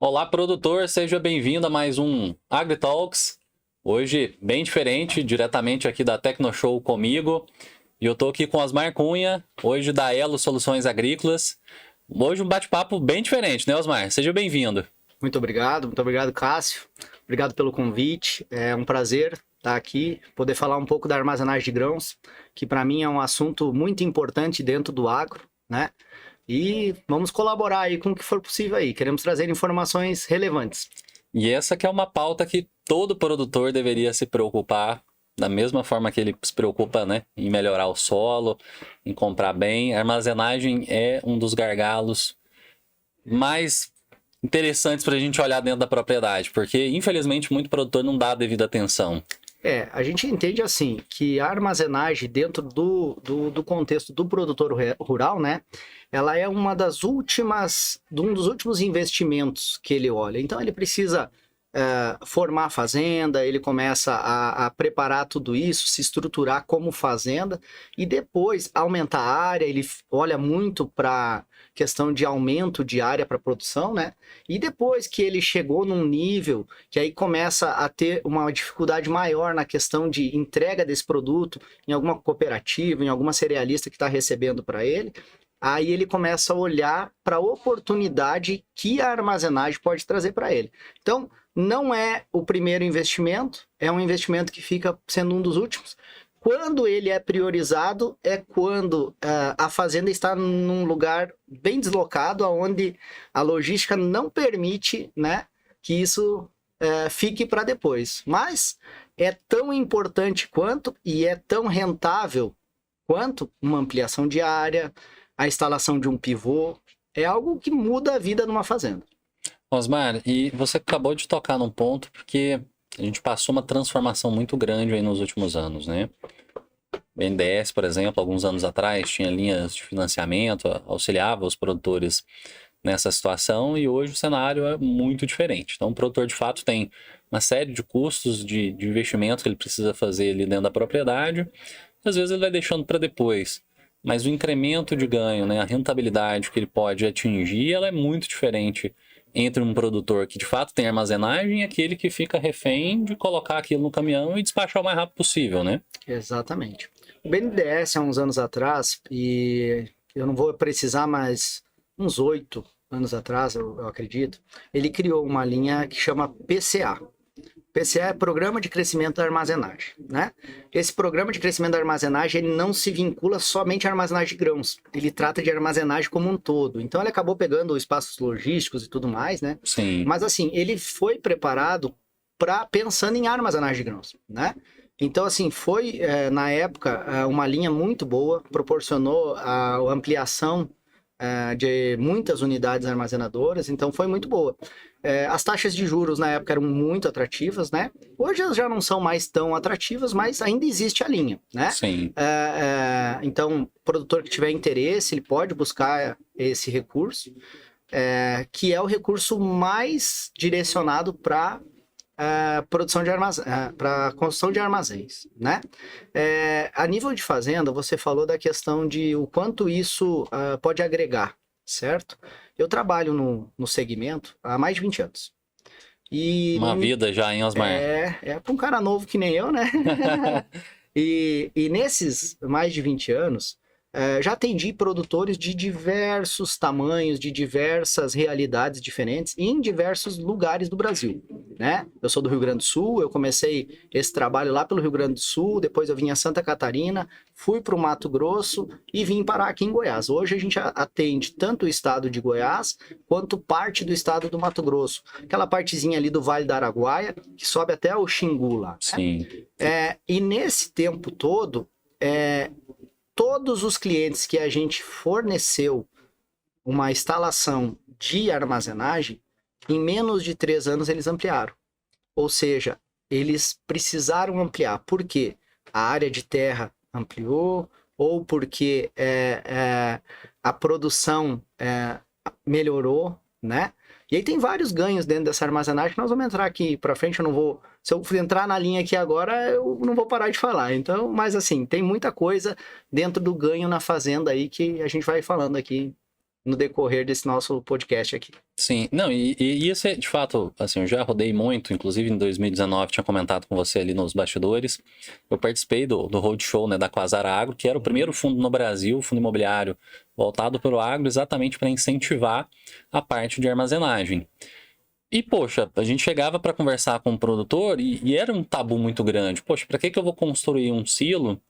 Olá, produtor, seja bem-vindo a mais um AgriTalks. Hoje, bem diferente, diretamente aqui da Tecnoshow comigo. E eu tô aqui com Osmar Cunha, hoje da Elo Soluções Agrícolas. Hoje um bate-papo bem diferente, né, Osmar? Seja bem-vindo. Muito obrigado, Cássio. Obrigado pelo convite. É um prazer estar aqui, poder falar um pouco da armazenagem de grãos, que para mim é um assunto muito importante dentro do agro, né? E vamos colaborar aí com o que for possível aí. Queremos trazer informações relevantes. E essa que é uma pauta que todo produtor deveria se preocupar, da mesma forma que ele se preocupa, né, em melhorar o solo, em comprar bem. A armazenagem é um dos gargalos mais interessantes para a gente olhar dentro da propriedade, porque infelizmente muito produtor não dá a devida atenção. A gente entende assim que a armazenagem dentro do contexto do produtor rural, né? Ela é uma das últimas, um dos últimos investimentos que ele olha. Então ele precisa formar a fazenda, ele começa a preparar tudo isso, se estruturar como fazenda e depois aumentar a área. Ele olha muito para questão de aumento de área para produção, né? E depois que ele chegou num nível que aí começa a ter uma dificuldade maior na questão de entrega desse produto em alguma cooperativa, em alguma cerealista que está recebendo para ele, aí ele começa a olhar para a oportunidade que a armazenagem pode trazer para ele. Então, não é o primeiro investimento, é um investimento que fica sendo um dos últimos. Quando ele é priorizado, é quando a fazenda está num lugar bem deslocado, onde a logística não permite, né, que isso fique para depois. Mas é tão importante quanto e é tão rentável quanto uma ampliação de área, a instalação de um pivô. É algo que muda a vida numa fazenda. Osmar, e você acabou de tocar num ponto porque a gente passou uma transformação muito grande aí nos últimos anos, né? O BNDES, por exemplo, alguns anos atrás tinha linhas de financiamento, auxiliava os produtores nessa situação e hoje o cenário é muito diferente. Então o produtor de fato tem uma série de custos de investimento que ele precisa fazer ali dentro da propriedade, e às vezes ele vai deixando para depois. Mas o incremento de ganho, né, a rentabilidade que ele pode atingir, ela é muito diferente entre um produtor que de fato tem armazenagem e aquele que fica refém de colocar aquilo no caminhão e despachar o mais rápido possível, né? Exatamente. O BNDES, há uns anos atrás, e eu não vou precisar, mas uns 8 anos atrás, eu acredito, ele criou uma linha que chama PCA. PCA é Programa de Crescimento da Armazenagem, né? Esse Programa de Crescimento da Armazenagem, ele não se vincula somente à armazenagem de grãos, ele trata de armazenagem como um todo. Então, ele acabou pegando espaços logísticos e tudo mais, né? Sim. Mas, assim, ele foi preparado pensando em armazenagem de grãos, né? Então, assim, foi, na época, uma linha muito boa, proporcionou a ampliação de muitas unidades armazenadoras, então foi muito boa. As taxas de juros na época eram muito atrativas, né? Hoje elas já não são mais tão atrativas, mas ainda existe a linha, né? Sim. Então, o produtor que tiver interesse, ele pode buscar esse recurso, que é o recurso mais direcionado para produção de armazém, para construção de armazéns, né? A nível de fazenda, você falou da questão de o quanto isso pode agregar, certo? Eu trabalho no segmento há mais de 20 anos. E Uma vida já, hein, Osmar? para um cara novo que nem eu, né? E nesses mais de 20 anos, já atendi produtores de diversos tamanhos, de diversas realidades diferentes, em diversos lugares do Brasil, né? Eu sou do Rio Grande do Sul, eu comecei esse trabalho lá pelo Rio Grande do Sul, depois eu vim a Santa Catarina, fui para o Mato Grosso e vim parar aqui em Goiás. Hoje a gente atende tanto o estado de Goiás, quanto parte do estado do Mato Grosso. Aquela partezinha ali do Vale do Araguaia, que sobe até o Xingu lá, né? Sim. E nesse tempo todo, todos os clientes que a gente forneceu uma instalação de armazenagem, em menos de 3 anos eles ampliaram. Ou seja, eles precisaram ampliar. Por quê? A área de terra ampliou, ou porque a produção melhorou, né? E aí tem vários ganhos dentro dessa armazenagem que nós vamos entrar aqui para frente. Eu não vou, se eu entrar na linha aqui agora, eu não vou parar de falar. Então, mas assim, tem muita coisa dentro do ganho na fazenda aí que a gente vai falando aqui no decorrer desse nosso podcast aqui. Sim, não, e isso é, de fato, assim, eu já rodei muito, inclusive em 2019 tinha comentado com você ali nos bastidores, eu participei do roadshow, né, da Quasar Agro, que era o primeiro fundo no Brasil, fundo imobiliário voltado para o agro, exatamente para incentivar a parte de armazenagem. E, poxa, a gente chegava para conversar com o produtor e era um tabu muito grande. Poxa, para que eu vou construir um silo?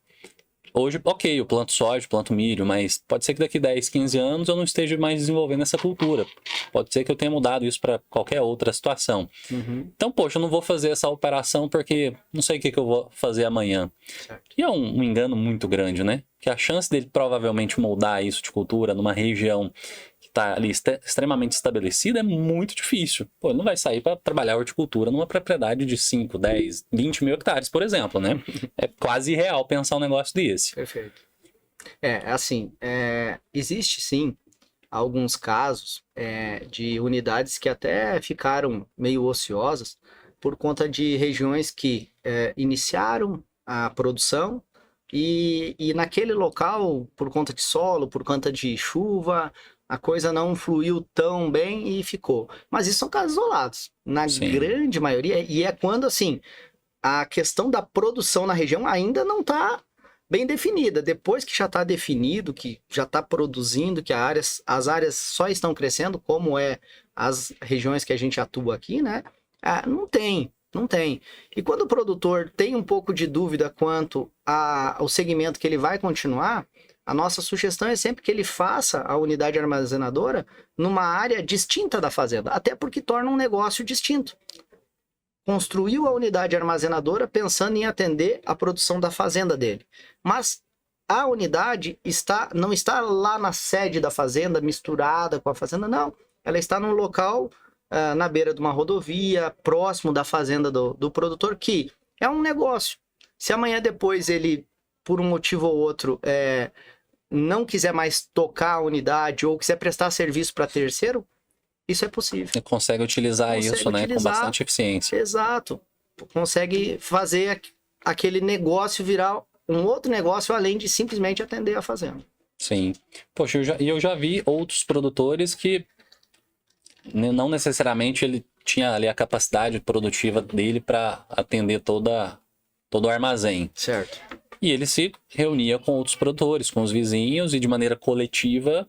Hoje, ok, eu planto soja, planto milho, mas pode ser que daqui 10, 15 anos eu não esteja mais desenvolvendo essa cultura. Pode ser que eu tenha mudado isso para qualquer outra situação. Uhum. Então, poxa, eu não vou fazer essa operação porque não sei o que eu vou fazer amanhã. Certo. E é um engano muito grande, né? Que a chance dele provavelmente mudar isso de cultura numa região que está ali extremamente estabelecida é muito difícil. Pô, ele não vai sair para trabalhar horticultura numa propriedade de 5, 10, 20 mil hectares, por exemplo, né? É quase irreal pensar um negócio desse. Perfeito. Assim, existe sim alguns casos de unidades que até ficaram meio ociosas por conta de regiões que iniciaram a produção e naquele local, por conta de solo, por conta de chuva, a coisa não fluiu tão bem e ficou. Mas isso são casos isolados. Na Sim. grande maioria, e é quando assim, a questão da produção na região ainda não está bem definida. Depois que já está definido, que já está produzindo, que as áreas só estão crescendo, como as regiões que a gente atua aqui, né? Não tem. E quando o produtor tem um pouco de dúvida quanto ao segmento que ele vai continuar, a nossa sugestão é sempre que ele faça a unidade armazenadora numa área distinta da fazenda, até porque torna um negócio distinto. Construiu a unidade armazenadora pensando em atender a produção da fazenda dele. Mas a unidade não está lá na sede da fazenda, misturada com a fazenda, não. Ela está num local na beira de uma rodovia, próximo da fazenda do produtor, que é um negócio. Se amanhã depois ele, por um motivo ou outro, não quiser mais tocar a unidade ou quiser prestar serviço para terceiro, isso é possível. Você consegue utilizar isso, né, com bastante eficiência. Exato. Consegue fazer aquele negócio virar um outro negócio além de simplesmente atender a fazenda. Sim. Poxa, eu já vi outros produtores que não necessariamente ele tinha ali a capacidade produtiva dele para atender todo o armazém. Certo. E ele se reunia com outros produtores, com os vizinhos, e de maneira coletiva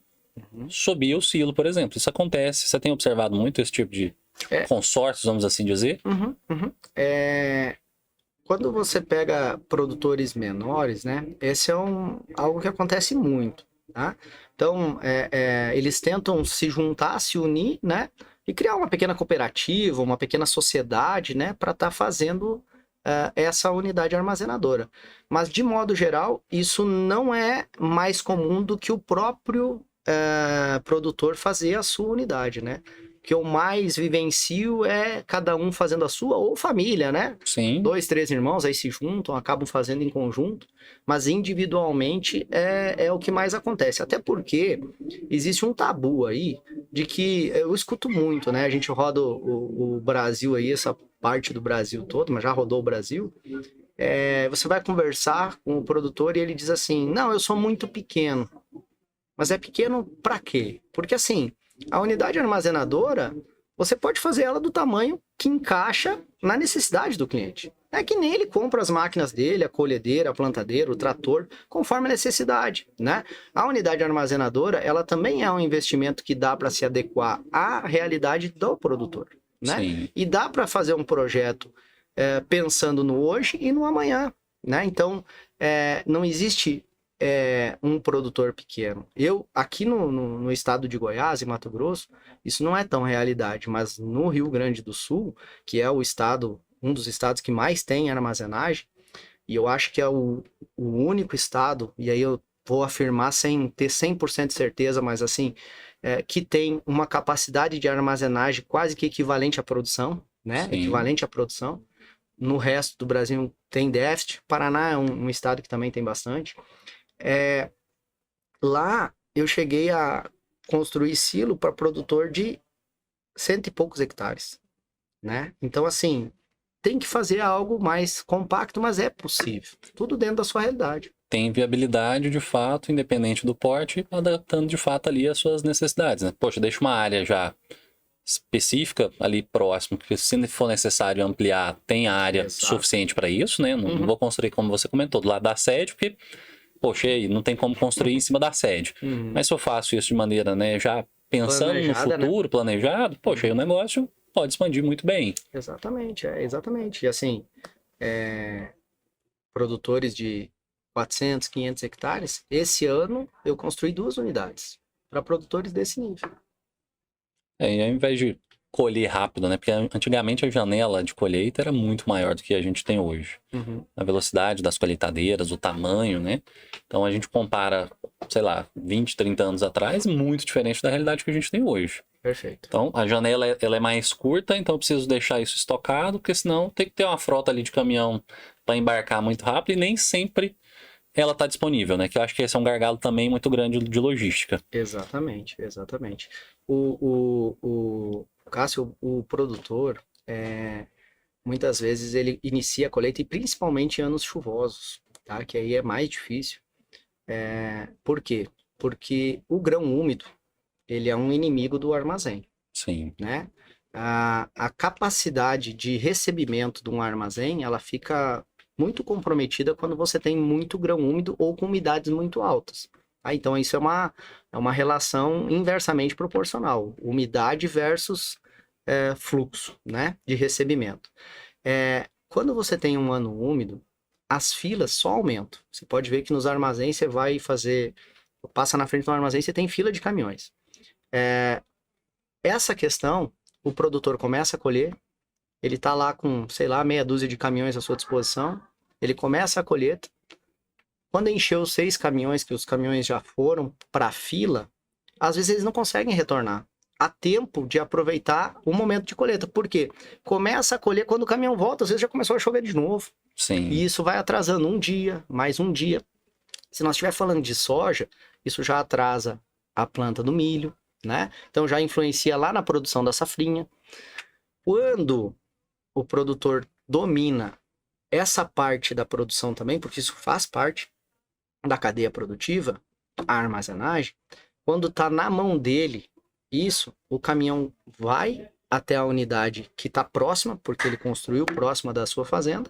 subia o silo, por exemplo. Isso acontece, você tem observado muito esse tipo de consórcios, vamos assim dizer? Quando você pega produtores menores, né? Esse é algo que acontece muito, tá? Então, eles tentam se juntar, se unir, né? E criar uma pequena cooperativa, uma pequena sociedade, né? Para estar fazendo essa unidade armazenadora. Mas, de modo geral, isso não é mais comum do que o próprio produtor fazer a sua unidade, né? O que eu mais vivencio é cada um fazendo a sua, ou família, né? Sim. 2, 3 irmãos aí se juntam, acabam fazendo em conjunto, mas individualmente é o que mais acontece. Até porque existe um tabu aí de que eu escuto muito, né? A gente roda o Brasil aí, essa parte do Brasil todo, mas já rodou o Brasil. Você vai conversar com o produtor e ele diz assim: não, eu sou muito pequeno. Mas é pequeno para quê? Porque assim, a unidade armazenadora, você pode fazer ela do tamanho que encaixa na necessidade do cliente. É que nem ele compra as máquinas dele, a colhedeira, a plantadeira, o trator, conforme a necessidade, né? A unidade armazenadora, ela também é um investimento que dá para se adequar à realidade do produtor, né? Sim. E dá para fazer um projeto pensando no hoje e no amanhã, né? Então, não existe um produtor pequeno. Eu, aqui no estado de Goiás, em Mato Grosso, isso não é tão realidade, mas no Rio Grande do Sul, que é um dos estados que mais tem armazenagem, e eu acho que é o único estado, e aí eu vou afirmar sem ter 100% de certeza, mas assim, que tem uma capacidade de armazenagem quase que equivalente à produção, né? Sim. Equivalente à produção. No resto do Brasil tem déficit. Paraná é um estado que também tem bastante. Lá eu cheguei a construir silo para produtor de 100 e poucos hectares, né? Então, assim, tem que fazer algo mais compacto, mas é possível. Tudo dentro da sua realidade. tem viabilidade de fato, independente do porte, adaptando de fato ali as suas necessidades, né? Poxa, deixa uma área já específica ali próximo, que se for necessário ampliar, tem área Exato. suficiente para isso, né? Não vou construir, como você comentou, do lado da sede, porque, poxa, aí não tem como construir em cima da sede. Mas se eu faço isso de maneira, né, já pensando no Planejada, né? futuro, planejado, poxa, aí o negócio pode expandir muito bem. Exatamente, exatamente. E assim, produtores de 400, 500 hectares, esse ano eu construí 2 unidades para produtores desse nível. E ao invés de colher rápido, né? Porque antigamente a janela de colheita era muito maior do que a gente tem hoje. A velocidade das colheitadeiras, o tamanho, né? Então a gente compara, sei lá, 20, 30 anos atrás, muito diferente da realidade que a gente tem hoje. Perfeito. Então a janela ela é mais curta, então eu preciso deixar isso estocado, porque senão tem que ter uma frota ali de caminhão para embarcar muito rápido e nem sempre ela está disponível, né? Que eu acho que esse é um gargalo também muito grande de logística. Exatamente, exatamente. O Cássio, o produtor, muitas vezes ele inicia a colheita, e principalmente em anos chuvosos, tá? Que aí é mais difícil. Por quê? Porque o grão úmido, ele é um inimigo do armazém, Sim. né? A capacidade de recebimento de um armazém, ela fica muito comprometida quando você tem muito grão úmido ou com umidades muito altas. Então, isso é uma relação inversamente proporcional. Umidade versus fluxo, né, de recebimento. Quando você tem um ano úmido, as filas só aumentam. Você pode ver que nos armazéns você vai passa na frente do armazém, você tem fila de caminhões. Essa questão, o produtor começa a colher, ele está lá com, sei lá, meia dúzia de caminhões à sua disposição, ele começa a colheita. Quando encheu 6 caminhões, que os caminhões já foram para a fila, às vezes eles não conseguem retornar a tempo de aproveitar o momento de colheita. Por quê? Começa a colher, quando o caminhão volta, às vezes já começou a chover de novo. Sim. E isso vai atrasando um dia, mais um dia. Se nós estiver falando de soja, isso já atrasa a planta do milho, né? Então já influencia lá na produção da safrinha. Quando o produtor domina essa parte da produção também, porque isso faz parte da cadeia produtiva, a armazenagem, quando está na mão dele, o caminhão vai até a unidade que está próxima, porque ele construiu próxima da sua fazenda,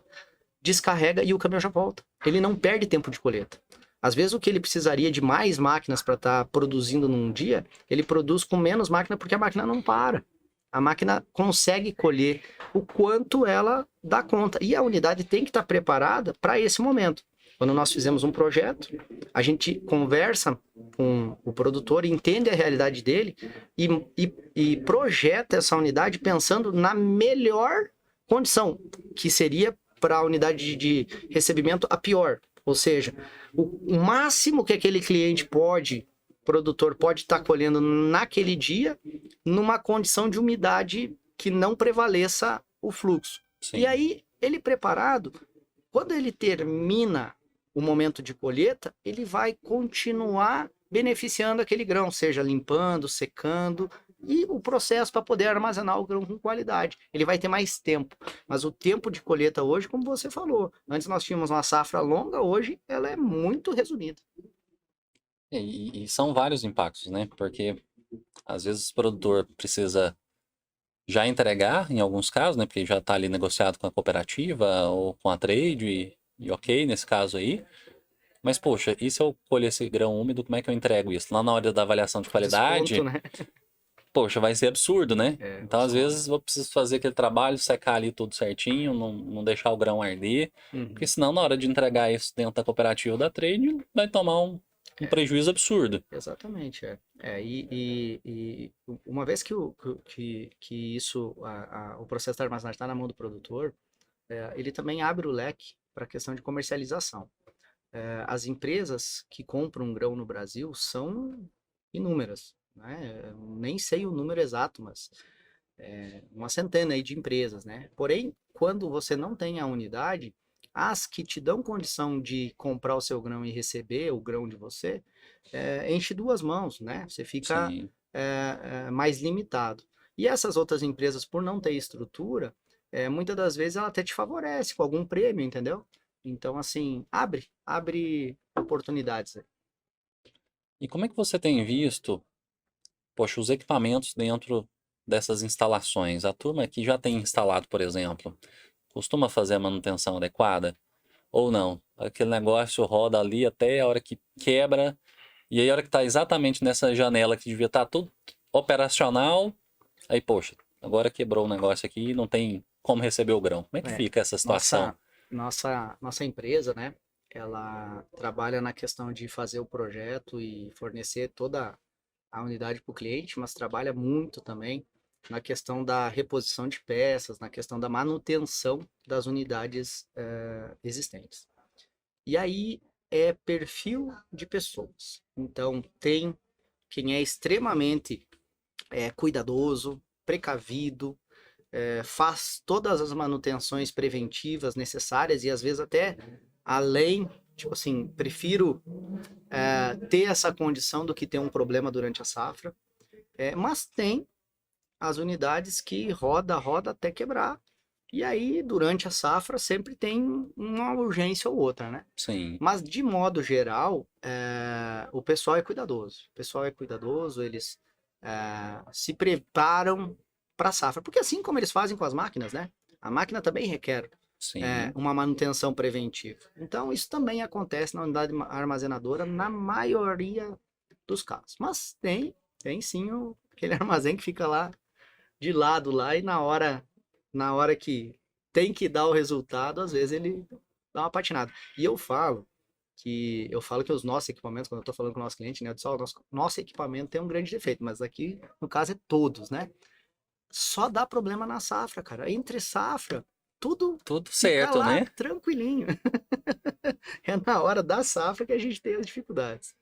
descarrega e o caminhão já volta. Ele não perde tempo de colheita. Às vezes o que ele precisaria de mais máquinas para estar produzindo num dia, ele produz com menos máquina porque a máquina não para. A máquina consegue colher o quanto ela dá conta. E a unidade tem que estar preparada para esse momento. Quando nós fizemos um projeto, a gente conversa com o produtor, entende a realidade dele e projeta essa unidade pensando na melhor condição, que seria para a unidade de recebimento a pior. Ou seja, o máximo que aquele cliente produtor pode estar colhendo naquele dia, numa condição de umidade que não prevaleça o fluxo. Sim. E aí, ele preparado, quando ele termina o momento de colheita, ele vai continuar beneficiando aquele grão, seja limpando, secando, e o processo para poder armazenar o grão com qualidade. Ele vai ter mais tempo, mas o tempo de colheita hoje, como você falou, antes nós tínhamos uma safra longa, hoje ela é muito resumida. E são vários impactos, né? Porque às vezes o produtor precisa já entregar, em alguns casos, né? Porque já está ali negociado com a cooperativa ou com a trade, e ok, nesse caso aí. Mas, poxa, e se eu colher esse grão úmido, como é que eu entrego isso? Lá na hora da avaliação de qualidade, Desconto, né? Poxa, vai ser absurdo, né? Então, às vezes, eu preciso fazer aquele trabalho, secar ali tudo certinho, não deixar o grão arder, porque senão, na hora de entregar isso dentro da cooperativa ou da trade, vai tomar um prejuízo absurdo. Exatamente, e uma vez que o processo da armazenagem está na mão do produtor, ele também abre o leque para a questão de comercialização. As empresas que compram grão no Brasil são inúmeras, né? Eu nem sei o número exato, mas uma centena aí de empresas, né? Porém, quando você não tem a unidade, as que te dão condição de comprar o seu grão e receber o grão de você, enche 2 mãos, né? Você fica mais limitado. E essas outras empresas, por não ter estrutura, muitas das vezes ela até te favorece com algum prêmio, entendeu? Então, assim, abre oportunidades aí. E como é que você tem visto, poxa, os equipamentos dentro dessas instalações? A turma que já tem instalado, por exemplo, costuma fazer a manutenção adequada? Ou não? Aquele negócio roda ali até a hora que quebra, e aí a hora que tá exatamente nessa janela que devia estar tudo operacional, aí, poxa, agora quebrou o negócio aqui e não tem como receber o grão. Como é que É, fica essa situação? nossa empresa, né? Ela trabalha na questão de fazer o projeto e fornecer toda a unidade para o cliente, mas trabalha muito também na questão da reposição de peças, na questão da manutenção das unidades existentes. E aí é perfil de pessoas. Então, tem quem é extremamente cuidadoso, precavido, faz todas as manutenções preventivas necessárias e às vezes até além, tipo assim, prefiro ter essa condição do que ter um problema durante a safra. Mas tem as unidades que roda até quebrar. E aí, durante a safra, sempre tem uma urgência ou outra, né? Sim, Mas, de modo geral, o pessoal é cuidadoso. O pessoal é cuidadoso, eles se preparam para a safra. Porque assim como eles fazem com as máquinas, né? A máquina também requer sim. uma manutenção preventiva. Então, isso também acontece na unidade armazenadora na maioria dos casos. Mas tem sim aquele armazém que fica lá de lado lá e na hora que tem que dar o resultado, às vezes ele dá uma patinada. E eu falo que os nossos equipamentos, quando eu estou falando com o nosso cliente, né, eu disse, ó, nosso equipamento tem um grande defeito, mas aqui no caso é todos, né? Só dá problema na safra, cara. Entre safra, tudo Tudo fica certo, lá né? tranquilinho. É na hora da safra que a gente tem as dificuldades.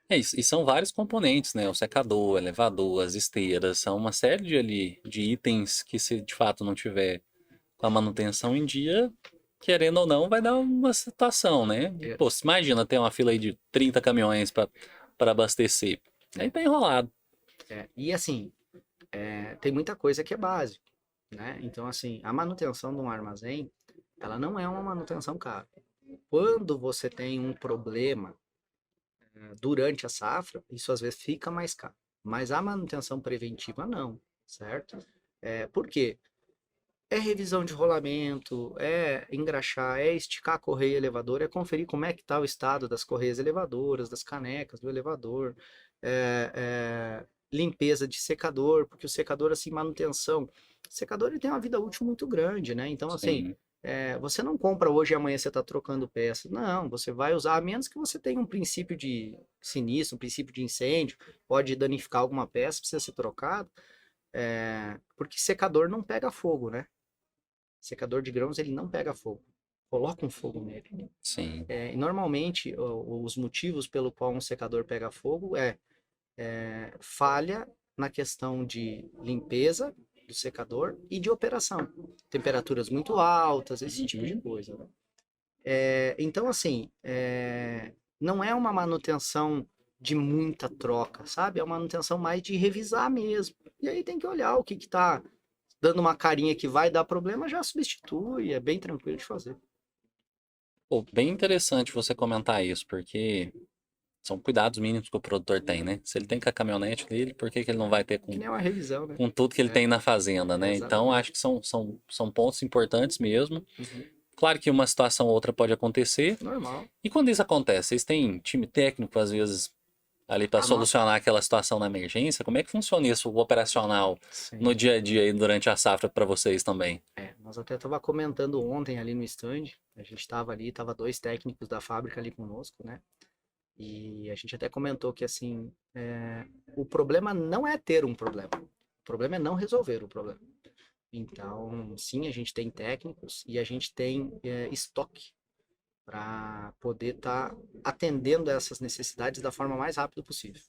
É isso. E são vários componentes, né? O secador, o elevador, as esteiras, são uma série de itens que se de fato não tiver com a manutenção em dia, querendo ou não, vai dar uma situação, né? É, Pô, se imagina ter uma fila aí de 30 caminhões para abastecer. Aí é, tá enrolado. E assim, tem muita coisa que é básico, né? Então, assim, a manutenção de um armazém, ela não é uma manutenção cara. Quando você tem um problema durante a safra, isso às vezes fica mais caro. Mas a manutenção preventiva não, certo? Por quê? É revisão de rolamento, é engraxar, é esticar a correia elevadora, é conferir como é que está o estado das correias elevadoras, das canecas do elevador, limpeza de secador, porque o secador, assim, manutenção. O secador ele tem uma vida útil muito grande, né? Então, assim, Sim. você não compra hoje e amanhã você está trocando peça. Não, você vai usar, a menos que você tenha um princípio de sinistro, um princípio de incêndio, pode danificar alguma peça, precisa ser trocado, porque secador não pega fogo, né? Secador de grãos ele não pega fogo. Coloca um fogo nele. Sim. E normalmente os motivos pelo qual um secador pega fogo falha na questão de limpeza do secador e de operação. Temperaturas muito altas, esse tipo de coisa. Né? Então, assim, não é uma manutenção de muita troca, sabe? É uma manutenção mais de revisar mesmo. E aí tem que olhar o que está dando uma carinha que vai dar problema, já substitui, é bem tranquilo de fazer. Pô, bem interessante você comentar isso, porque são cuidados mínimos que o produtor tem, né? Se ele tem com a caminhonete dele, por que que ele não vai ter Que com, nem uma revisão, né? com tudo que ele É, tem na fazenda, né? Então, acho exatamente. que são pontos importantes mesmo. Uhum. Claro que uma situação ou outra pode acontecer. Normal. E quando isso acontece, vocês têm time técnico, às vezes, ali para A nossa. solucionar aquela situação na emergência? Como é que funciona isso, o operacional, Sim. no dia a dia e durante a safra para vocês também? Nós até tava comentando ontem ali no stand. A gente estava ali, tava dois técnicos da fábrica ali conosco, né? E a gente até comentou que assim, o problema não é ter um problema. O problema é não resolver o problema. Então, sim, a gente tem técnicos e a gente tem estoque para poder estar atendendo essas necessidades da forma mais rápida possível.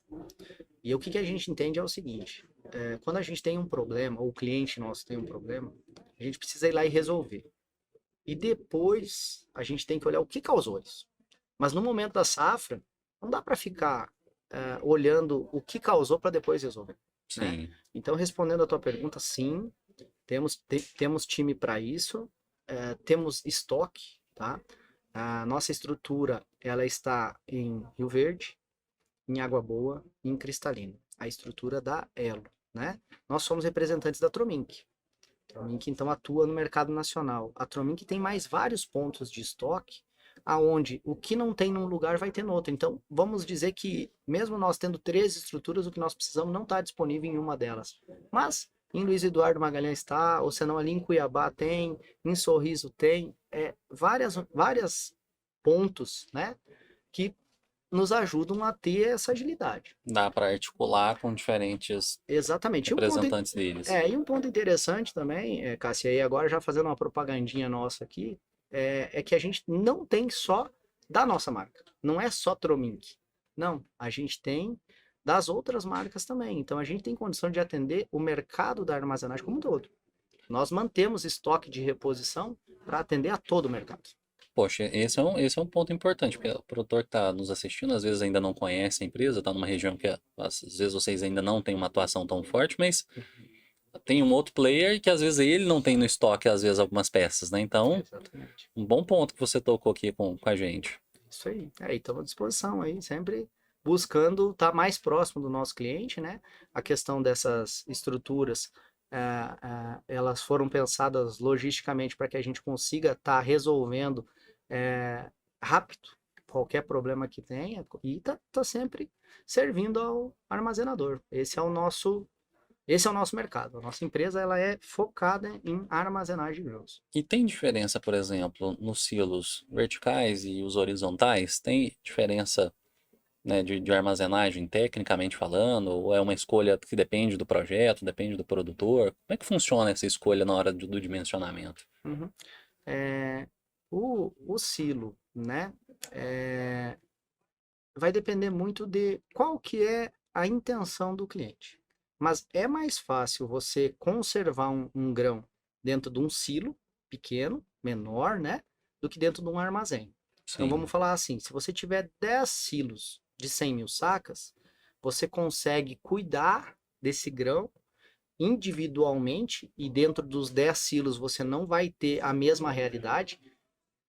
E o que a gente entende é o seguinte: quando a gente tem um problema, ou o cliente nosso tem um problema, a gente precisa ir lá e resolver. E depois a gente tem que olhar o que causou isso. Mas no momento da safra, não dá para ficar olhando o que causou para depois resolver, né? Sim. Então, respondendo a tua pergunta, sim, temos time para isso, temos estoque, tá? A nossa estrutura, ela está em Rio Verde, em Água Boa e em Cristalina. A estrutura da Elo, né? Nós somos representantes da Trominc. A Trominc, então, atua no mercado nacional. A Trominc tem mais vários pontos de estoque, aonde o que não tem num lugar vai ter no outro. Então, vamos dizer que, mesmo nós tendo 13 estruturas, o que nós precisamos não está disponível em uma delas. Mas, em Luiz Eduardo Magalhães está, ou senão ali em Cuiabá tem, em Sorriso tem, várias pontos, né, que nos ajudam a ter essa agilidade. Dá para articular com diferentes Exatamente. representantes deles. E um ponto interessante também, Cássia, e agora já fazendo uma propagandinha nossa aqui, é que a gente não tem só da nossa marca. Não é só Trominc. Não, a gente tem das outras marcas também. Então a gente tem condição de atender o mercado da armazenagem como um todo. Nós mantemos estoque de reposição para atender a todo o mercado. Poxa, esse é um ponto importante, porque o produtor que está nos assistindo, às vezes ainda não conhece a empresa, está numa região que às vezes vocês ainda não têm uma atuação tão forte, mas tem um outro player que às vezes ele não tem no estoque, às vezes, algumas peças, né? Então, Exatamente. um bom ponto que você tocou aqui com a gente. Isso aí. E estamos à disposição aí, sempre buscando estar mais próximo do nosso cliente, né? A questão dessas estruturas, elas foram pensadas logisticamente para que a gente consiga estar resolvendo rápido qualquer problema que tenha e tá sempre servindo ao armazenador. Esse é o nosso mercado. A nossa empresa ela é focada em armazenagem de grãos. E tem diferença, por exemplo, nos silos verticais e os horizontais? Tem diferença, né, de armazenagem, tecnicamente falando? Ou é uma escolha que depende do projeto, depende do produtor? Como é que funciona essa escolha na hora do dimensionamento? Uhum. O silo, né? Vai depender muito de qual que é a intenção do cliente. Mas é mais fácil você conservar um grão dentro de um silo pequeno, menor, né? Do que dentro de um armazém. Então Sim, vamos falar assim, se você tiver 10 silos de 100 mil sacas, você consegue cuidar desse grão individualmente e dentro dos 10 silos você não vai ter a mesma realidade.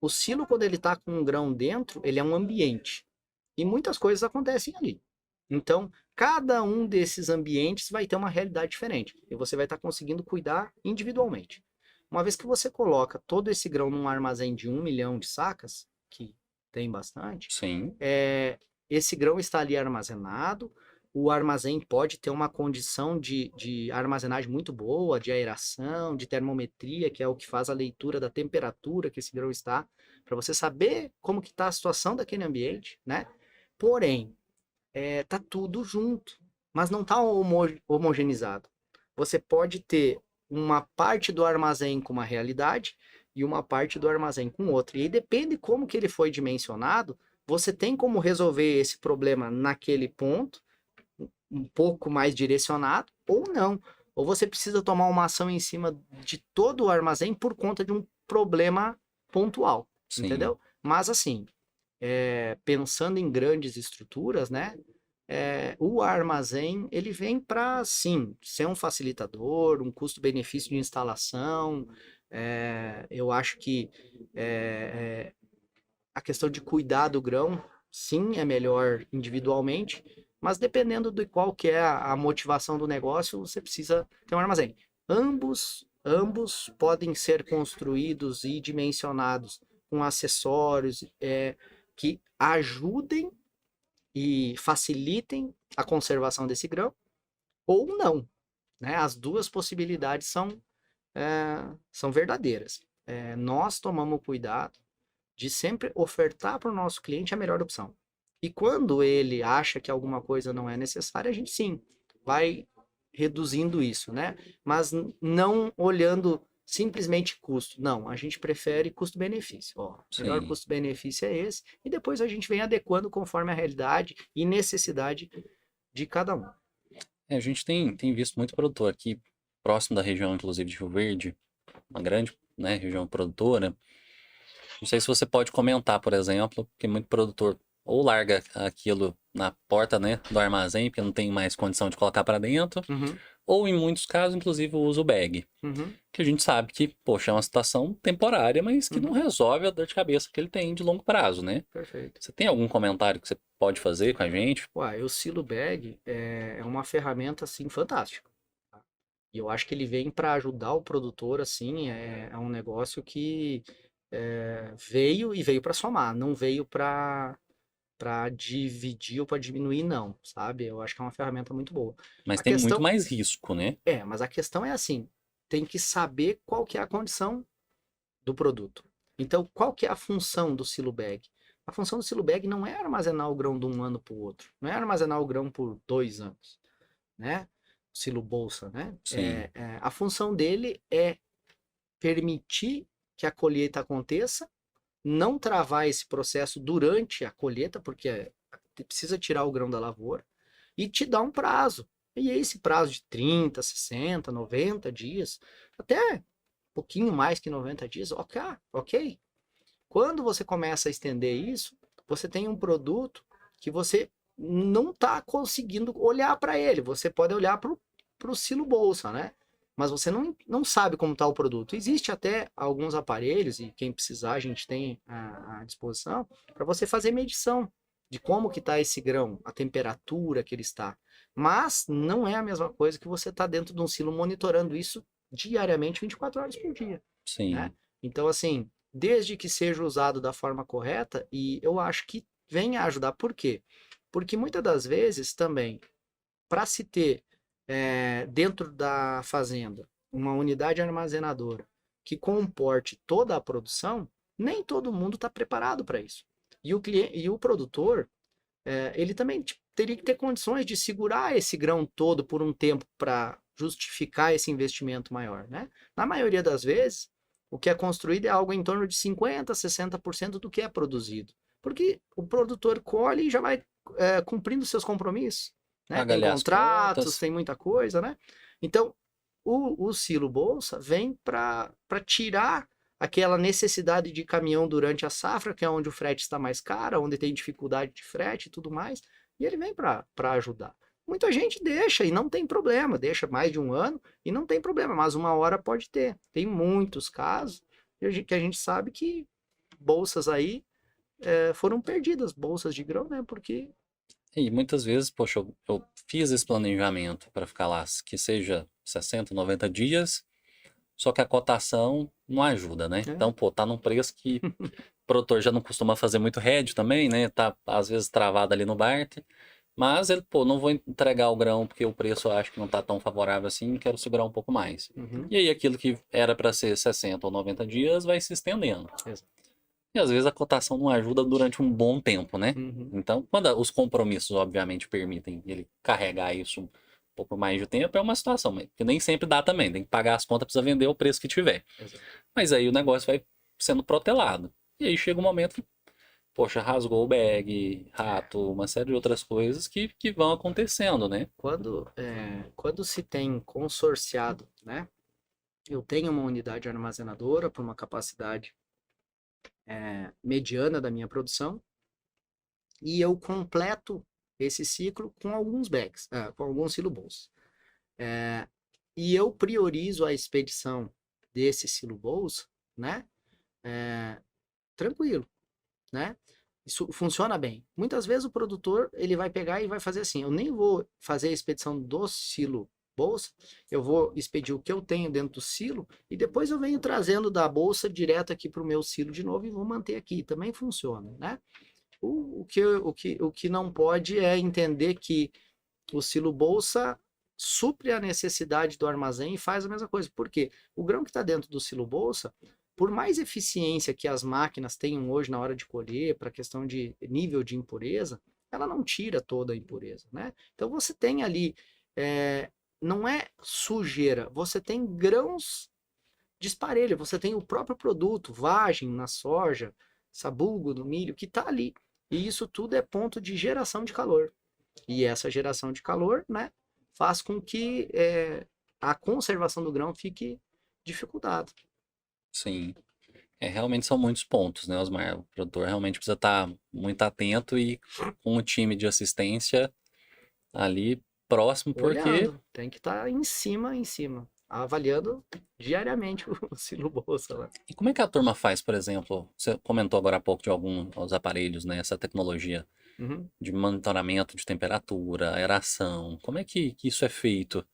O silo, quando ele está com um grão dentro, ele é um ambiente. E muitas coisas acontecem ali. Então, cada um desses ambientes vai ter uma realidade diferente. E você vai estar conseguindo cuidar individualmente. Uma vez que você coloca todo esse grão num armazém de 1 milhão de sacas, que tem bastante, sim. esse grão está ali armazenado. O armazém pode ter uma condição de armazenagem muito boa, de aeração, de termometria, que é o que faz a leitura da temperatura que esse grão está, para você saber como que está a situação daquele ambiente, né? Porém, tá tudo junto, mas não está homogeneizado. Você pode ter uma parte do armazém com uma realidade e uma parte do armazém com outra. E aí depende como que ele foi dimensionado, você tem como resolver esse problema naquele ponto, um pouco mais direcionado, ou não. Ou você precisa tomar uma ação em cima de todo o armazém por conta de um problema pontual, Sim. entendeu? Mas assim, pensando em grandes estruturas, né? O armazém ele vem para sim ser um facilitador, um custo-benefício de instalação. Eu acho que a questão de cuidar do grão, sim, é melhor individualmente, mas dependendo de qual que é a motivação do negócio, você precisa ter um armazém. Ambos podem ser construídos e dimensionados com acessórios que ajudem e facilitem a conservação desse grão, ou não, né? As duas possibilidades são verdadeiras. Nós tomamos cuidado de sempre ofertar para o nosso cliente a melhor opção. E quando ele acha que alguma coisa não é necessária, a gente sim vai reduzindo isso, né? Mas não olhando simplesmente custo. Não, a gente prefere custo-benefício. Ó, o melhor custo-benefício é esse. E depois a gente vem adequando conforme a realidade e necessidade de cada um. A gente tem visto muito produtor aqui, próximo da região, inclusive, de Rio Verde, uma grande, né, região produtora. Não sei se você pode comentar, por exemplo, porque muito produtor ou larga aquilo na porta, né, do armazém, porque não tem mais condição de colocar para dentro, ou em muitos casos, inclusive, o uso bag. Uhum. Que a gente sabe que, poxa, é uma situação temporária, mas que não resolve a dor de cabeça que ele tem de longo prazo, né? Perfeito. Você tem algum comentário que você pode fazer com a gente? Uai, o Silo Bag é uma ferramenta, assim, fantástica. Tá? E eu acho que ele vem para ajudar o produtor, assim, é um negócio que veio para somar, não veio para dividir ou para diminuir, não, sabe? Eu acho que é uma ferramenta muito boa. Mas A tem muito questão mais risco, né? mas a questão é assim, tem que saber qual que é a condição do produto. Então, qual que é a função do silo bag? A função do silo bag não é armazenar o grão de um ano para o outro, não é armazenar o grão por 2 anos, né? O silo bolsa, né? Sim. A função dele é permitir que a colheita aconteça, não travar esse processo durante a colheita, porque precisa tirar o grão da lavoura, e te dar um prazo. E esse prazo de 30, 60, 90 dias, até um pouquinho mais que 90 dias, ok, ok. Quando você começa a estender isso, você tem um produto que você não está conseguindo olhar para ele. Você pode olhar para o silo bolsa, né? Mas você não sabe como está o produto. Existe até alguns aparelhos, e quem precisar a gente tem à disposição, para você fazer medição de como que está esse grão, a temperatura que ele está. Mas não é a mesma coisa que você está dentro de um silo monitorando isso diariamente, 24 horas por dia, né? Sim. Então, assim, desde que seja usado da forma correta, e eu acho que vem a ajudar. Por quê? Porque muitas das vezes também, para se ter dentro da fazenda uma unidade armazenadora que comporte toda a produção, nem todo mundo está preparado para isso. E o cliente, e o produtor, ele também teria que ter condições de segurar esse grão todo por um tempo para justificar esse investimento maior, né? Na maioria das vezes, o que é construído é algo em torno de 50, 60% do que é produzido. Porque o produtor colhe e já vai cumprindo seus compromissos, né? Paga Tem ali as contratos, contas. tem muita coisa, né? Então, o silo bolsa vem para tirar aquela necessidade de caminhão durante a safra, que é onde o frete está mais caro, onde tem dificuldade de frete e tudo mais, e ele vem para ajudar. Muita gente deixa e não tem problema, deixa mais de um ano e não tem problema, mas uma hora pode ter. Tem muitos casos que a gente sabe que bolsas aí foram perdidas, bolsas de grão, né? Porque. E muitas vezes, poxa, eu fiz esse planejamento para ficar lá, que seja 60, 90 dias, só que a cotação não ajuda, né? Né? Então, pô, tá num preço que o produtor já não costuma fazer muito hedge também, né? Tá às vezes travado ali no barter. Mas ele, pô, não vou entregar o grão porque o preço eu acho que não tá tão favorável assim, quero segurar um pouco mais. Uhum. E aí aquilo que era para ser 60 ou 90 dias vai se estendendo. Exato. E às vezes a cotação não ajuda durante um bom tempo, né? Uhum. Então, quando os compromissos obviamente permitem ele carregar isso um pouco mais de tempo, é uma situação, mas que nem sempre dá também. Tem que pagar as contas, precisa vender o preço que tiver. Exato. Mas aí o negócio vai sendo protelado. E aí chega um momento que, poxa, rasgou o bag, rato, uma série de outras coisas que vão acontecendo, né? Quando se tem consorciado, né? Eu tenho uma unidade armazenadora para uma capacidade mediana da minha produção e eu completo esse ciclo com alguns bags, com alguns silobos. E eu priorizo a expedição desse silobos, né? Tranquilo, né? Isso funciona bem. Muitas vezes o produtor ele vai pegar e vai fazer assim: eu nem vou fazer a expedição do silo bolsa, eu vou expedir o que eu tenho dentro do silo e depois eu venho trazendo da bolsa direto aqui para o meu silo de novo e vou manter aqui. Também funciona, né? O que não pode é entender que o silo bolsa supre a necessidade do armazém e faz a mesma coisa. Por quê? O grão que está dentro do silo bolsa, por mais eficiência que as máquinas tenham hoje na hora de colher, para a questão de nível de impureza, ela não tira toda a impureza, né? Então você tem ali, não é sujeira, você tem grãos disparelho, você tem o próprio produto, vagem na soja, sabugo no milho, que está ali. E isso tudo é ponto de geração de calor. E essa geração de calor, né, faz com que a conservação do grão fique dificultada. Sim. Realmente são muitos pontos, né, Osmar? O produtor realmente precisa estar muito atento e com o time de assistência ali próximo, porque olhando, tem que estar em cima, avaliando diariamente o silo bolsa lá. e como é que a turma faz, por exemplo? Você comentou agora há pouco de alguns aparelhos, né? Essa tecnologia Uhum. de monitoramento de temperatura, aeração. Como é que isso é feito?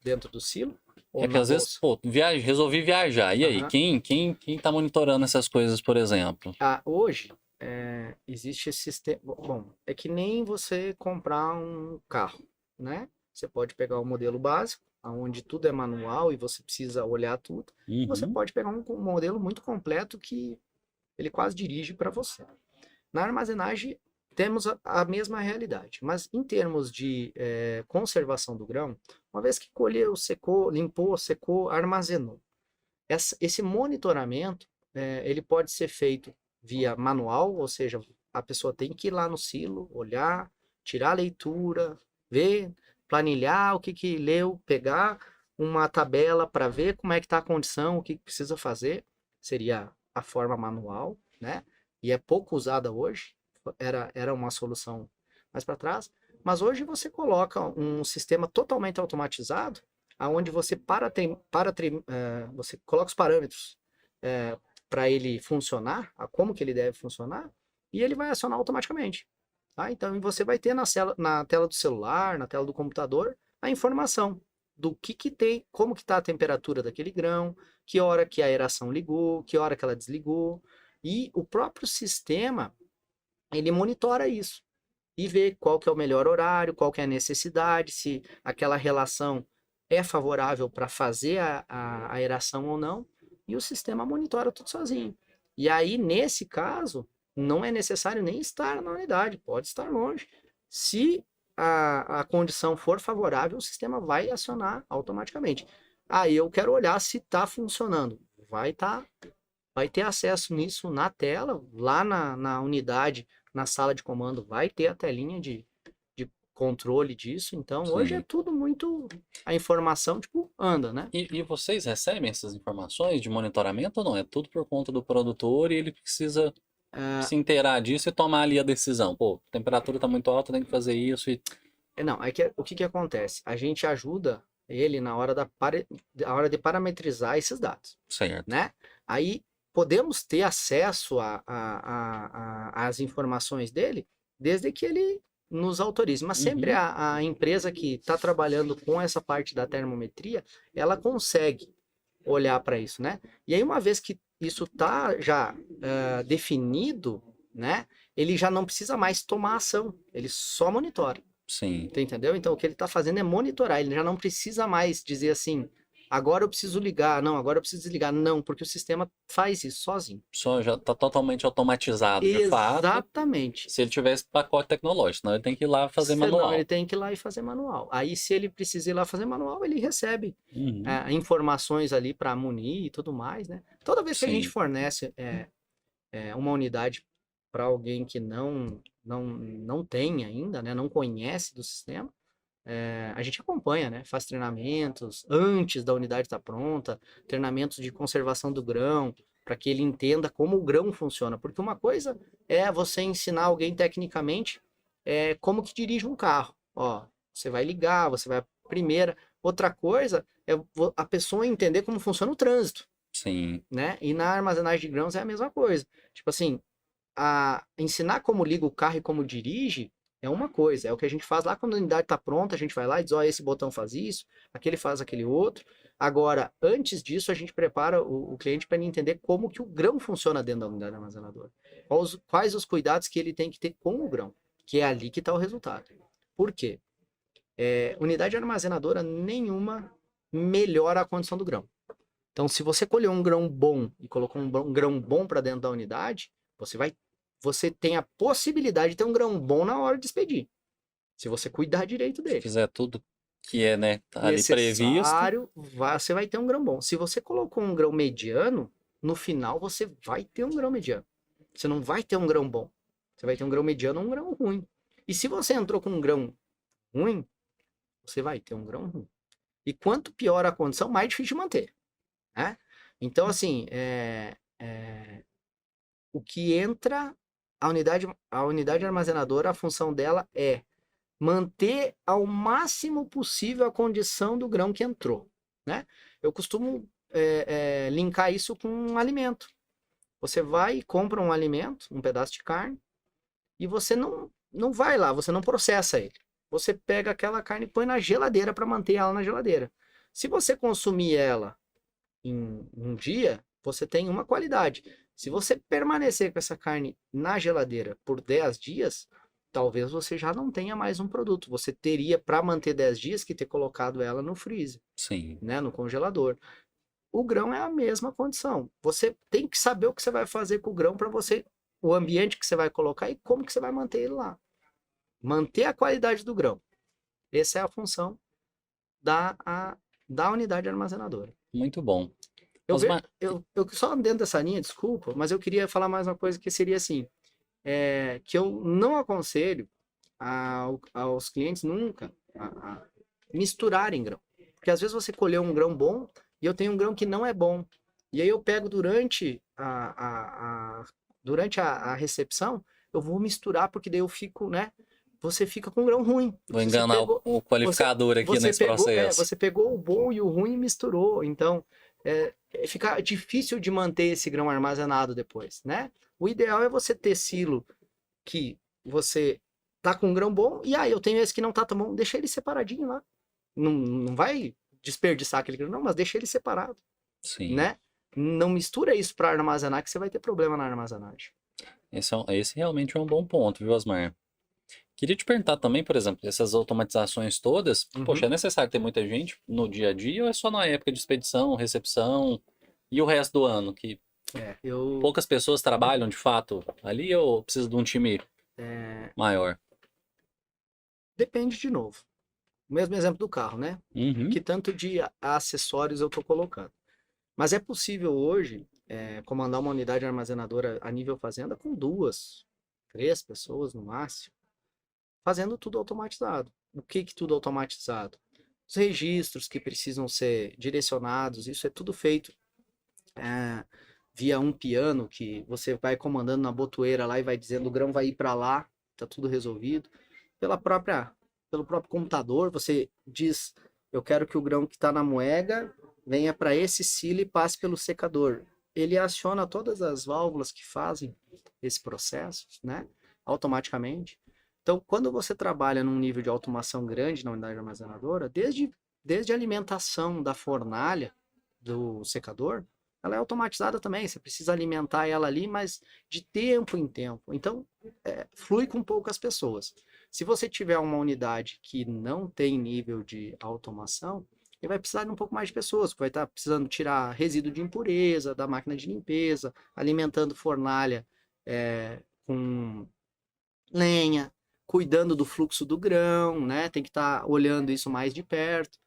Dentro do silo ou É que na às vezes, bolsa? pô, resolvi viajar. E aí, Aham. quem tá monitorando essas coisas, por exemplo? Hoje, existe esse sistema. Bom, é que nem você comprar um carro, né? Você pode pegar o modelo básico, onde tudo é manual e você precisa olhar tudo. Você Uhum, pode pegar um modelo muito completo que ele quase dirige para você. Na armazenagem, temos a mesma realidade, mas em termos de conservação do grão, uma vez que colheu, secou, limpou, secou, armazenou, esse monitoramento, ele pode ser feito via manual, ou seja, a pessoa tem que ir lá no silo, olhar, tirar a leitura, ver, planilhar o que leu, pegar uma tabela para ver como é que está a condição, o que precisa fazer, seria a forma manual, né? E é pouco usada hoje, era uma solução mais para trás, mas hoje você coloca um sistema totalmente automatizado, aonde você você coloca os parâmetros para ele funcionar, como que ele deve funcionar, e ele vai acionar automaticamente. Tá? Então você vai ter na tela do celular, na tela do computador, a informação do que tem, como que está a temperatura daquele grão, que hora que a aeração ligou, que hora que ela desligou, e o próprio sistema ele monitora isso e vê qual que é o melhor horário, qual que é a necessidade, se aquela relação é favorável para fazer a aeração ou não, e o sistema monitora tudo sozinho. E aí, nesse caso, não é necessário nem estar na unidade, pode estar longe. Se a condição for favorável, o sistema vai acionar automaticamente. Aí eu quero olhar se está funcionando. Vai ter acesso nisso na tela, lá na unidade, na sala de comando, vai ter a telinha de controle disso. Então, hoje é sim. tudo muito. A informação, tipo, anda, né? E vocês recebem essas informações de monitoramento ou não? É tudo por conta do produtor e ele precisa Ah, se inteirar disso e tomar ali a decisão. Pô, a temperatura tá muito alta, tem que fazer isso e... não, o que que acontece? A gente ajuda ele na hora de parametrizar esses dados, Certo. né? Aí podemos ter acesso às informações dele desde que ele nos autorize. Mas sempre Uhum, a empresa que está trabalhando com essa parte da termometria, ela consegue olhar para isso, né? E aí, uma vez que isso está já definido, né? Ele já não precisa mais tomar ação, ele só monitora. sim. Tu entendeu? Então, o que ele está fazendo é monitorar. Ele já não precisa mais dizer assim, agora eu preciso ligar, não, agora eu preciso desligar. Não, porque o sistema faz isso sozinho. Só já tá totalmente automatizado de fato, Exatamente. se ele tivesse pacote tecnológico, senão ele tem que ir lá fazer Senão ele manual. tem que ir lá e fazer manual. Aí, se ele precisa ir lá fazer manual, ele recebe Uhum, informações ali para munir e tudo mais, né? Toda vez que a gente sim. fornece uma unidade para alguém que não tem ainda, né? Não conhece do sistema, a gente acompanha, né? Faz treinamentos antes da unidade estar pronta, treinamentos de conservação do grão, para que ele entenda como o grão funciona. Porque uma coisa é você ensinar alguém tecnicamente como que dirige um carro. Ó, você vai ligar, você vai primeira. Outra coisa é a pessoa entender como funciona o trânsito, Sim, né? E na armazenagem de grãos é a mesma coisa. Tipo assim, ensinar como liga o carro e como dirige é uma coisa, é o que a gente faz lá quando a unidade está pronta, a gente vai lá e diz, ó, esse botão faz isso, aquele faz aquele outro. Agora, antes disso, a gente prepara o cliente para ele entender como que o grão funciona dentro da unidade armazenadora. Quais os cuidados que ele tem que ter com o grão, que é ali que está o resultado. Por quê? Unidade armazenadora nenhuma melhora a condição do grão. Então, se você colheu um grão bom e colocou um grão bom para dentro da unidade, você tem a possibilidade de ter um grão bom na hora de expedir, se você cuidar direito se dele. fizer tudo que é, né, tá ali previsto, Necessário, você vai ter um grão bom. Se você colocou um grão mediano, no final você vai ter um grão mediano. Você não vai ter um grão bom. Você vai ter um grão mediano ou um grão ruim. E se você entrou com um grão ruim, você vai ter um grão ruim. E quanto pior a condição, mais difícil de manter, né? Então, assim, o que entra, a unidade armazenadora, a função dela é manter ao máximo possível a condição do grão que entrou, né? Eu costumo linkar isso com um alimento. Você vai e compra um alimento, um pedaço de carne, e você não vai lá, você não processa ele. Você pega aquela carne e põe na geladeira para manter ela na geladeira. Se você consumir ela em um dia, você tem uma qualidade. Se você permanecer com essa carne na geladeira por 10 dias, talvez você já não tenha mais um produto. Você teria, para manter 10 dias, que ter colocado ela no freezer, Sim, né, no congelador. O grão é a mesma condição. Você tem que saber o que você vai fazer com o grão para você, o ambiente que você vai colocar e como que você vai manter ele lá. Manter a qualidade do grão. Essa é a função da unidade armazenadora. muito bom. Eu, ve, Osmar, eu só dentro dessa linha, desculpa, mas eu queria falar mais uma coisa que seria assim, que eu não aconselho aos clientes nunca a misturarem grão. Porque às vezes você colheu um grão bom e eu tenho um grão que não é bom. E aí eu pego durante a recepção, eu vou misturar, porque daí eu fico, né? Você fica com um grão ruim. vou Você enganar pegou, o você, qualificador aqui você nesse pegou, processo. você pegou o bom e o ruim e misturou. Então, fica difícil de manter esse grão armazenado depois, né? O ideal é você ter silo que você tá com um grão bom, e aí eu tenho esse que não tá tão bom, deixa ele separadinho lá. Não vai desperdiçar aquele grão, não, mas deixa ele separado, Sim. né? Não mistura isso para armazenar, que você vai ter problema na armazenagem. Esse realmente é um bom ponto, viu, Osmar? Queria te perguntar também, por exemplo, essas automatizações todas, poxa, Uhum. é necessário ter muita gente no dia a dia ou é só na época de expedição, recepção e o resto do ano? Que Eu poucas pessoas trabalham de fato ali ou precisa de um time maior? depende de novo. O mesmo exemplo do carro, né? Uhum. Que tanto de acessórios eu estou colocando. Mas é possível hoje comandar uma unidade armazenadora a nível fazenda com 2, 3 pessoas no máximo, fazendo tudo automatizado. O que tudo automatizado? Os registros que precisam ser direcionados, isso é tudo feito via um piano que você vai comandando na botoeira lá e vai dizendo o grão vai ir para lá, tá tudo resolvido. Pelo próprio computador, você diz, eu quero que o grão que está na moega venha para esse silo e passe pelo secador. Ele aciona todas as válvulas que fazem esse processo, né, automaticamente. Então, quando você trabalha num nível de automação grande na unidade armazenadora, desde a alimentação da fornalha do secador, ela é automatizada também. Você precisa alimentar ela ali, mas de tempo em tempo. Então, flui com poucas pessoas. Se você tiver uma unidade que não tem nível de automação, ele vai precisar de um pouco mais de pessoas, que vai estar precisando tirar resíduo de impureza da máquina de limpeza, alimentando fornalha com lenha, cuidando do fluxo do grão, né? Tem que estar olhando isso mais de perto.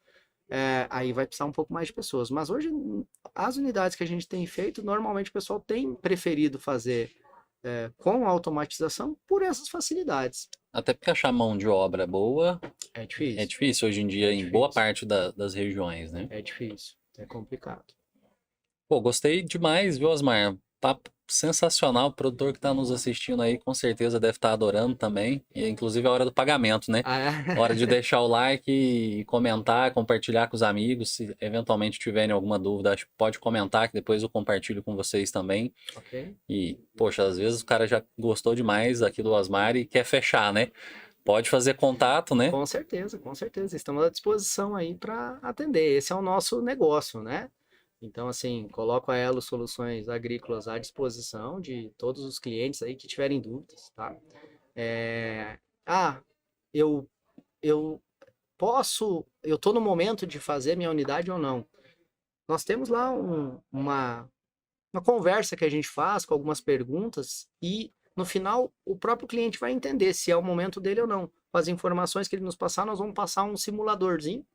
Aí vai precisar um pouco mais de pessoas. Mas hoje, as unidades que a gente tem feito, normalmente o pessoal tem preferido fazer com automatização por essas facilidades. Até porque achar mão de obra boa É é difícil, difícil hoje em dia é em boa difícil, parte das regiões, né? é difícil, é complicado. Pô, gostei demais, viu, Osmar? Papo sensacional. O produtor que está nos assistindo aí com certeza deve estar adorando também. E, inclusive a hora do pagamento, né? Ah, Hora de deixar o like e comentar, compartilhar com os amigos. Se eventualmente tiverem alguma dúvida, acho que pode comentar que depois eu compartilho com vocês também. ok. E, poxa, às vezes o cara já gostou demais aqui do Osmar e quer fechar, né? Pode fazer contato, né? Com certeza, com certeza. Estamos à disposição aí para atender. Esse é o nosso negócio, né? Então, assim, coloco a Elo Soluções Agrícolas à disposição de todos os clientes aí que tiverem dúvidas, tá? É, ah, eu, eu eu tô no momento de fazer minha unidade ou não? Nós temos lá uma conversa que a gente faz com algumas perguntas e no final o próprio cliente vai entender se é o momento dele ou não. Com as informações que ele nos passar, nós vamos passar um simuladorzinho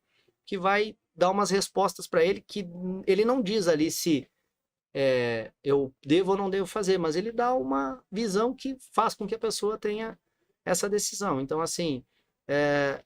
que vai dar umas respostas para ele que ele não diz ali se eu devo ou não devo fazer, mas ele dá uma visão que faz com que a pessoa tenha essa decisão. Então, assim,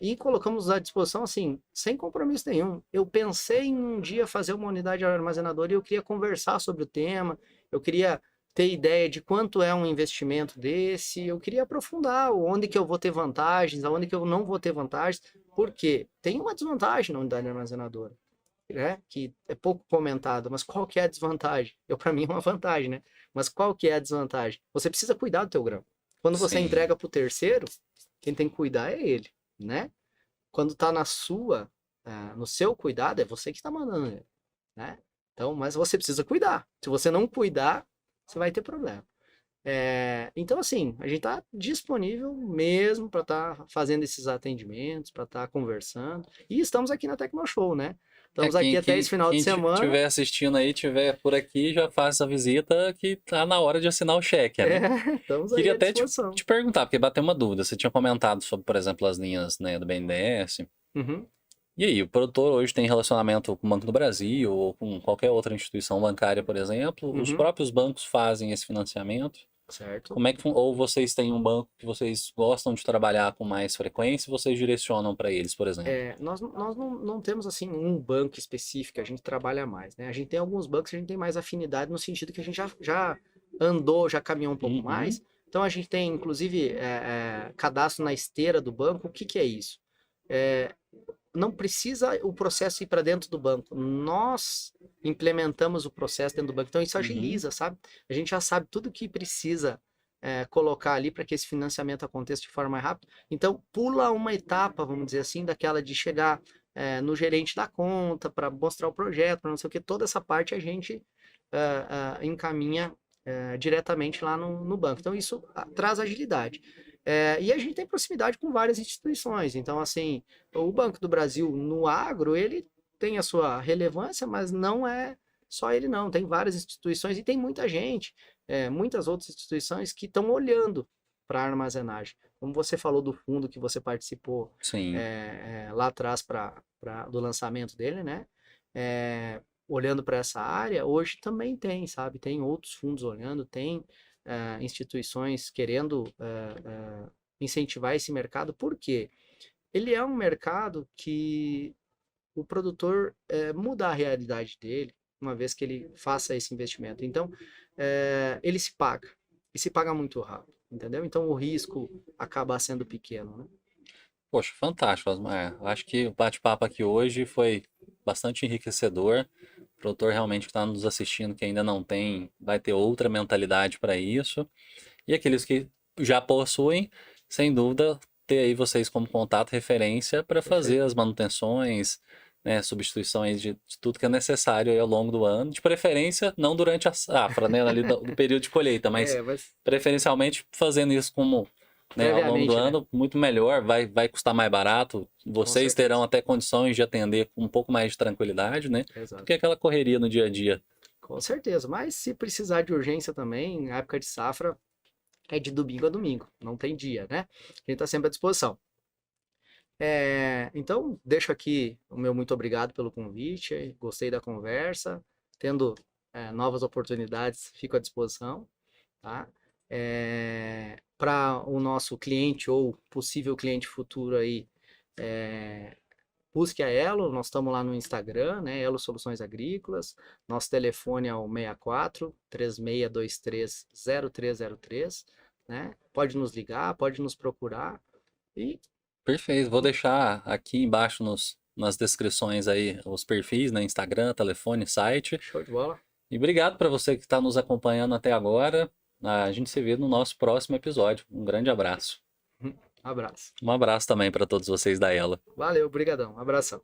e colocamos à disposição, assim, sem compromisso nenhum. Eu pensei em um dia fazer uma unidade armazenadora e eu queria conversar sobre o tema, eu queria ter ideia de quanto é um investimento desse, eu queria aprofundar onde que eu vou ter vantagens, aonde que eu não vou ter vantagens, porque tem uma desvantagem na unidade armazenadora, né? Que é pouco comentado, mas qual que é a desvantagem? Para mim é uma vantagem, né? Mas qual que é a desvantagem? Você precisa cuidar do teu grão. Quando você Sim. entrega para o terceiro, quem tem que cuidar é ele, né? Quando está no seu cuidado, é você que está mandando ele, né? Então, mas você precisa cuidar. Se você não cuidar, você vai ter problema. Então, assim, a gente está disponível mesmo para estar fazendo esses atendimentos, para estar conversando. E estamos aqui na Tecnoshow, né? Estamos aqui até esse final de Quem semana. estiver assistindo aí, estiver por aqui, já faz a visita que tá na hora de assinar o cheque, né? Estamos aí Queria à até disposição. te perguntar, porque bateu uma dúvida. Você tinha comentado sobre, por exemplo, as linhas, né, do BNDES. Uhum, E aí, o produtor hoje tem relacionamento com o Banco do Brasil ou com qualquer outra instituição bancária, por exemplo. Os uhum, próprios bancos fazem esse financiamento. certo. Como é que ou vocês têm um banco que vocês gostam de trabalhar com mais frequência e vocês direcionam para eles, por exemplo? Nós não temos assim um banco específico que a gente trabalha mais, né? A gente tem alguns bancos que a gente tem mais afinidade no sentido que a gente já andou, já caminhou um pouco Uhum, mais. Então a gente tem, inclusive, cadastro na esteira do banco. O que que é isso? É, não precisa o processo ir para dentro do banco. Nós implementamos o processo dentro do banco. Então isso uhum. agiliza, sabe? A gente já sabe tudo que precisa colocar ali para que esse financiamento aconteça de forma mais rápida. Então pula uma etapa, vamos dizer assim, daquela de chegar no gerente da conta para mostrar o projeto, para não sei o que. Toda essa parte a gente encaminha diretamente lá no banco. Então isso traz agilidade. E a gente tem proximidade com várias instituições. Então, assim, o Banco do Brasil no agro, ele tem a sua relevância, mas não é só ele não. Tem várias instituições e tem muita gente, muitas outras instituições que estão olhando para a armazenagem. Como você falou do fundo que você participou Sim. lá atrás do lançamento dele, né? Olhando para essa área, hoje também tem, sabe? Tem outros fundos olhando, tem instituições querendo incentivar esse mercado, porque ele é um mercado que o produtor muda a realidade dele, uma vez que ele faça esse investimento. Então, ele se paga, e se paga muito rápido, entendeu? Então, o risco acaba sendo pequeno, né? Poxa, fantástico, Osmar. Acho que o bate-papo aqui hoje foi bastante enriquecedor. O produtor realmente que está nos assistindo, que ainda não tem, vai ter outra mentalidade para isso. E aqueles que já possuem, sem dúvida, ter aí vocês como contato, referência para fazer Perfeito. as manutenções, né, substituições de tudo que é necessário aí ao longo do ano. De preferência, não durante a safra, né, ali do período de colheita, mas Mas preferencialmente fazendo isso como, né, ao longo do previamente, né? ano, muito melhor, vai custar mais barato. Com Vocês terão certeza. até condições de atender com um pouco mais de tranquilidade, né, do que Exato. aquela correria no dia a dia. Com certeza. Mas se precisar de urgência também, na época de safra, é de domingo a domingo. Não tem dia, né? A gente está sempre à disposição. Então, deixo aqui o meu muito obrigado pelo convite. Gostei da conversa. Tendo novas oportunidades, fico à disposição, tá? Para o nosso cliente ou possível cliente futuro aí, busque a Elo. Nós estamos lá no Instagram, né? Elo Soluções Agrícolas. Nosso telefone é o 64 3623 0303, né? Pode nos ligar, pode nos procurar e Perfeito, vou deixar aqui embaixo nas descrições aí os perfis, né? Instagram, telefone, site. show de bola. E obrigado para você que está nos acompanhando até agora. A gente se vê no nosso próximo episódio. Um grande abraço. Abraço. Um abraço também para todos vocês da Ela. Valeu, brigadão. Abração.